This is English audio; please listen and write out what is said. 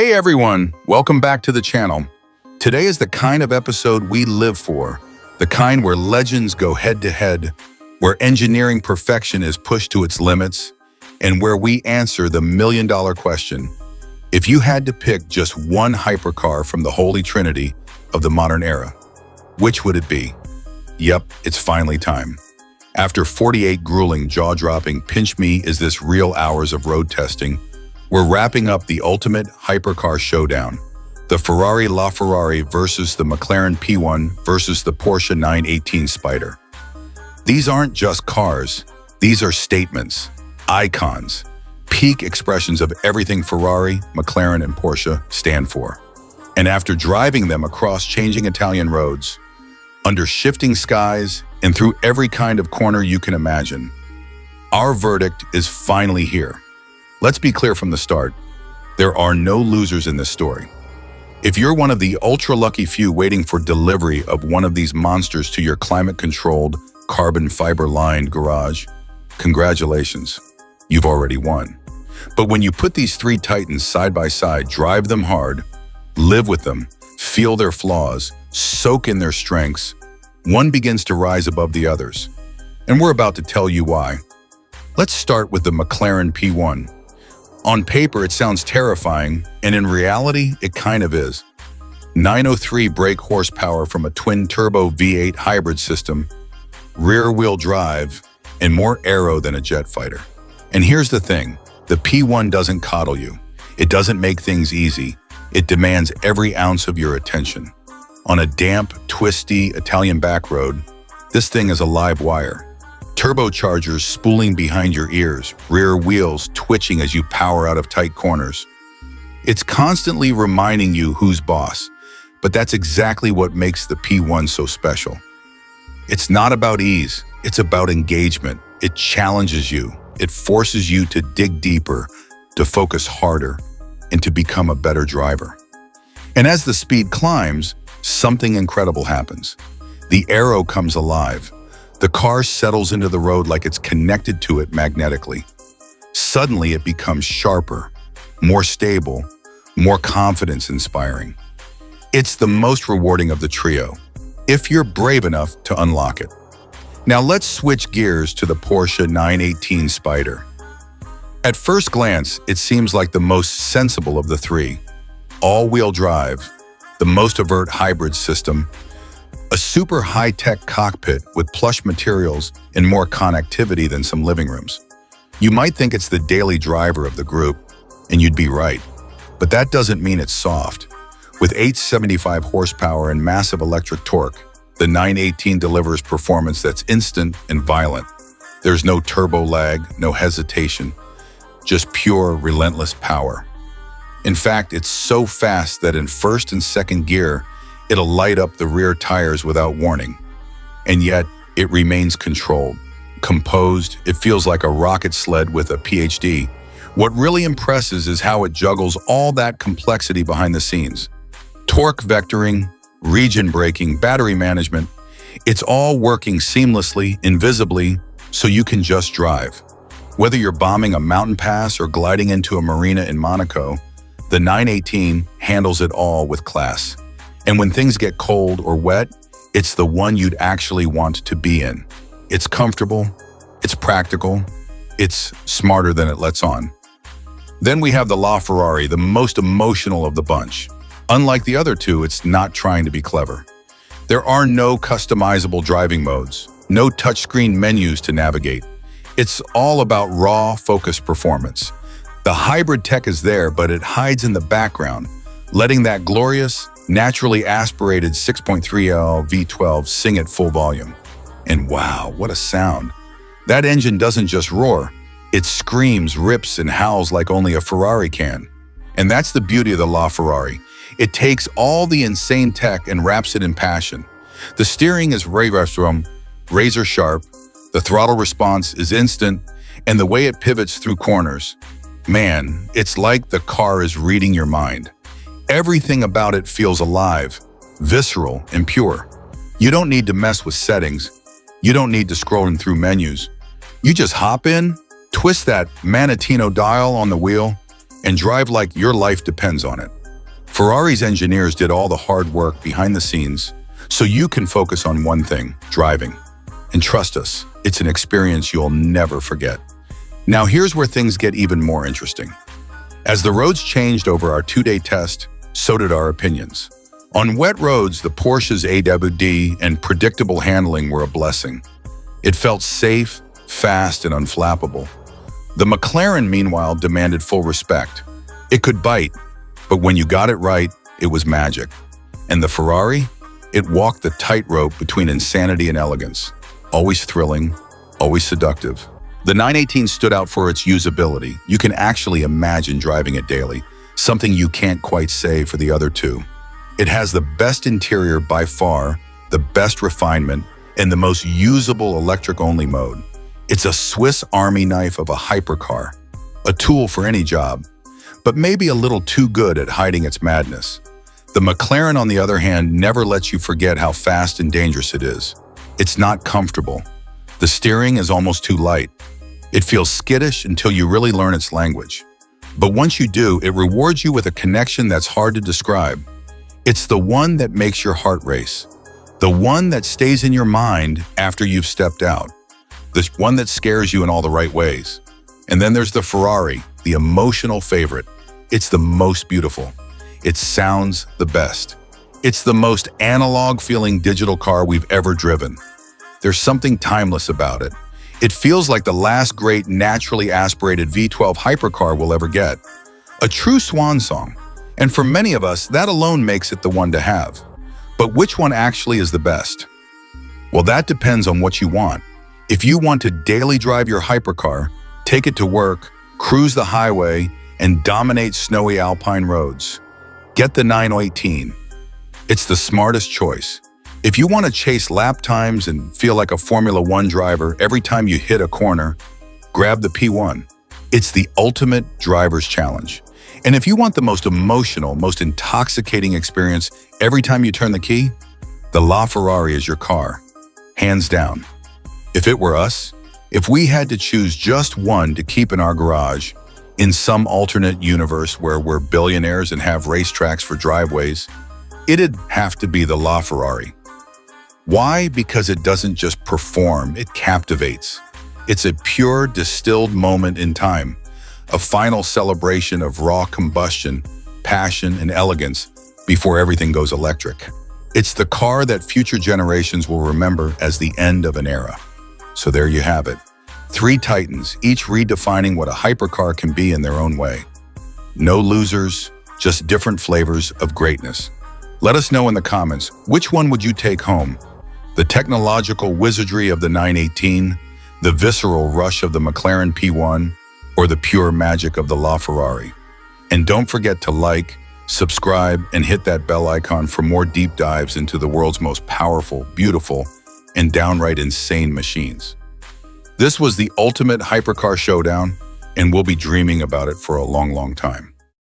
Hey everyone, welcome back to the channel. Today is the kind of episode we live for, the kind where legends go head to head, where engineering perfection is pushed to its limits, and where we answer the million-dollar question. If you had to pick just one hypercar from the holy trinity of the modern era, which would it be? Yep, it's finally time. After 48 grueling, jaw-dropping, pinch-me is this real hours of road testing, we're wrapping up the ultimate hypercar showdown. The Ferrari LaFerrari versus the McLaren P1 versus the Porsche 918 Spyder. These aren't just cars, these are statements, icons, peak expressions of everything Ferrari, McLaren, and Porsche stand for. And after driving them across changing Italian roads, under shifting skies, and through every kind of corner you can imagine, our verdict is finally here. Let's be clear from the start, there are no losers in this story. If you're one of the ultra-lucky few waiting for delivery of one of these monsters to your climate-controlled, carbon fiber-lined garage, congratulations, you've already won. But when you put these three titans side by side, drive them hard, live with them, feel their flaws, soak in their strengths, one begins to rise above the others. And we're about to tell you why. Let's start with the McLaren P1. On paper, it sounds terrifying, and in reality, it kind of is. 903 brake horsepower from a twin-turbo V8 hybrid system, rear-wheel drive, and more aero than a jet fighter. And here's the thing, the P1 doesn't coddle you. It doesn't make things easy. It demands every ounce of your attention. On a damp, twisty Italian back road, this thing is a live wire. Turbochargers spooling behind your ears, rear wheels twitching as you power out of tight corners. It's constantly reminding you who's boss, but that's exactly what makes the P1 so special. It's not about ease, it's about engagement. It challenges you, it forces you to dig deeper, to focus harder, and to become a better driver. And as the speed climbs, something incredible happens. The aero comes alive. The car settles into the road like it's connected to it magnetically. Suddenly, it becomes sharper, more stable, more confidence-inspiring. It's the most rewarding of the trio, if you're brave enough to unlock it. Now let's switch gears to the Porsche 918 Spyder. At first glance, it seems like the most sensible of the three. All-wheel drive, the most overt hybrid system, a super high-tech cockpit with plush materials and more connectivity than some living rooms. You might think it's the daily driver of the group, and you'd be right. But that doesn't mean it's soft. With 875 horsepower and massive electric torque, the 918 delivers performance that's instant and violent. There's no turbo lag, no hesitation, just pure, relentless power. In fact, it's so fast that in first and second gear, it'll light up the rear tires without warning. And yet, it remains controlled, composed. It feels like a rocket sled with a PhD. What really impresses is how it juggles all that complexity behind the scenes. Torque vectoring, region braking, battery management, it's all working seamlessly, invisibly, so you can just drive. Whether you're bombing a mountain pass or gliding into a marina in Monaco, the 918 handles it all with class. And when things get cold or wet, it's the one you'd actually want to be in. It's comfortable, it's practical, it's smarter than it lets on. Then we have the LaFerrari, the most emotional of the bunch. Unlike the other two, it's not trying to be clever. There are no customizable driving modes, no touchscreen menus to navigate. It's all about raw, focused performance. The hybrid tech is there, but it hides in the background, letting that glorious, naturally aspirated 6.3L V12 sing at full volume. And wow, what a sound. That engine doesn't just roar, it screams, rips, and howls like only a Ferrari can. And that's the beauty of the LaFerrari. It takes all the insane tech and wraps it in passion. The steering is razor sharp, the throttle response is instant, and the way it pivots through corners, man, it's like the car is reading your mind. Everything about it feels alive, visceral, and pure. You don't need to mess with settings. You don't need to scroll through menus. You just hop in, twist that Manatino dial on the wheel, and drive like your life depends on it. Ferrari's engineers did all the hard work behind the scenes so you can focus on one thing, driving. And trust us, it's an experience you'll never forget. Now here's where things get even more interesting. As the roads changed over our 2-day test, so did our opinions. On wet roads, the Porsche's AWD and predictable handling were a blessing. It felt safe, fast, and unflappable. The McLaren, meanwhile, demanded full respect. It could bite, but when you got it right, it was magic. And the Ferrari? It walked the tightrope between insanity and elegance. Always thrilling, always seductive. The 918 stood out for its usability. You can actually imagine driving it daily, something you can't quite say for the other two. It has the best interior by far, the best refinement, and the most usable electric-only mode. It's a Swiss Army knife of a hypercar, a tool for any job, but maybe a little too good at hiding its madness. The McLaren, on the other hand, never lets you forget how fast and dangerous it is. It's not comfortable. The steering is almost too light. It feels skittish until you really learn its language. But once you do, it rewards you with a connection that's hard to describe. It's the one that makes your heart race. The one that stays in your mind after you've stepped out. The one that scares you in all the right ways. And then there's the Ferrari, the emotional favorite. It's the most beautiful. It sounds the best. It's the most analog-feeling digital car we've ever driven. There's something timeless about it. It feels like the last great naturally aspirated V12 hypercar we'll ever get. A true swan song. And for many of us, that alone makes it the one to have. But which one actually is the best? Well, that depends on what you want. If you want to daily drive your hypercar, take it to work, cruise the highway, and dominate snowy alpine roads, get the 918. It's the smartest choice. If you want to chase lap times and feel like a Formula One driver every time you hit a corner, grab the P1. It's the ultimate driver's challenge. And if you want the most emotional, most intoxicating experience every time you turn the key, the LaFerrari is your car, hands down. If it were us, if we had to choose just one to keep in our garage, in some alternate universe where we're billionaires and have racetracks for driveways, it'd have to be the LaFerrari. Why? Because it doesn't just perform, it captivates. It's a pure, distilled moment in time, a final celebration of raw combustion, passion, and elegance before everything goes electric. It's the car that future generations will remember as the end of an era. So there you have it. 3 titans, each redefining what a hypercar can be in their own way. No losers, just different flavors of greatness. Let us know in the comments, which one would you take home? The technological wizardry of the 918, the visceral rush of the McLaren P1, or the pure magic of the LaFerrari? And don't forget to like, subscribe, and hit that bell icon for more deep dives into the world's most powerful, beautiful, and downright insane machines. This was the ultimate hypercar showdown, and we'll be dreaming about it for a long, long time.